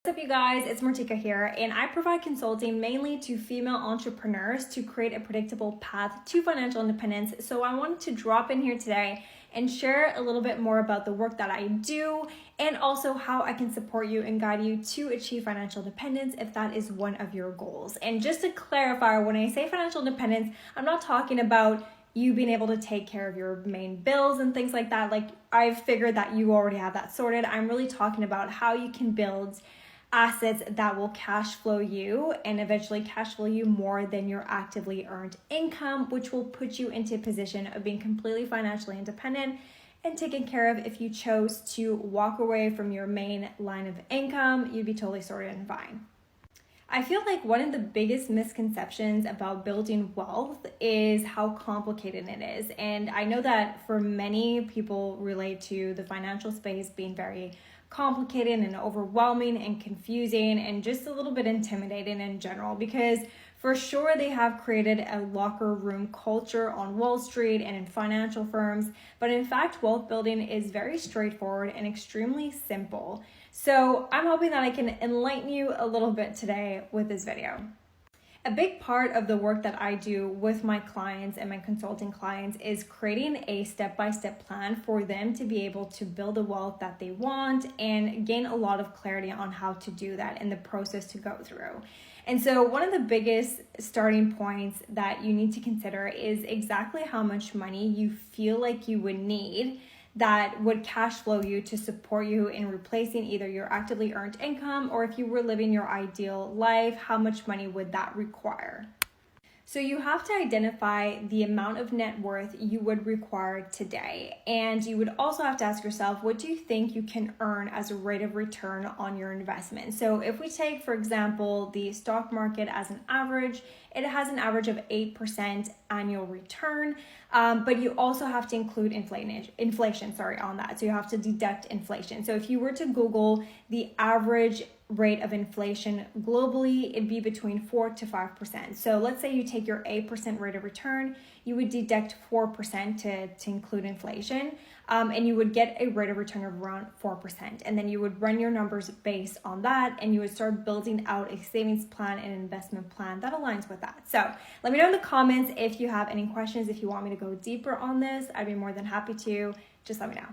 What's up, you guys? It's Martika here, and I provide consulting mainly to female entrepreneurs to create a predictable path to financial independence. So I wanted to drop in here today and share a little bit more about the work that I do and also how I can support you and guide you to achieve financial independence if that is one of your goals. And just to clarify, when I say financial independence, I'm not talking about you being able to take care of your main bills and things like that. Like, I've figured that you already have that sorted. I'm really talking about how you can build assets that will cash flow you and eventually cash flow you more than your actively earned income, which will put you into a position of being completely financially independent and taken care of. If you chose to walk away from your main line of income, you'd be totally sorted and fine. I feel like one of the biggest misconceptions about building wealth is how complicated it is. And I know that for many people relate to the financial space being very complicated and overwhelming and confusing and just a little bit intimidating in general, because for sure they have created a locker room culture on Wall Street and in financial firms, but in fact wealth building is very straightforward and extremely simple. So I'm hoping that I can enlighten you a little bit today with this video. A big part of the work that I do with my clients and my consulting clients is creating a step-by-step plan for them to be able to build the wealth that they want and gain a lot of clarity on how to do that and the process to go through. And so one of the biggest starting points that you need to consider is exactly how much money you feel like you would need that would cash flow you to support you in replacing either your actively earned income, or if you were living your ideal life, how much money would that require? So you have to identify the amount of net worth you would require today. And you would also have to ask yourself, what do you think you can earn as a rate of return on your investment? So if we take, for example, the stock market as an average, it has an average of 8% annual return, but you also have to include inflation on that. So you have to deduct inflation. So if you were to Google the average rate of inflation globally, it'd be between 4 to 5%. So let's say you take your 8% rate of return, you would deduct 4% to include inflation, and you would get a rate of return of around 4%. And then you would run your numbers based on that, and you would start building out a savings plan and investment plan that aligns with that. So let me know in the comments if you have any questions. If you want me to go deeper on this, I'd be more than happy to. Just let me know.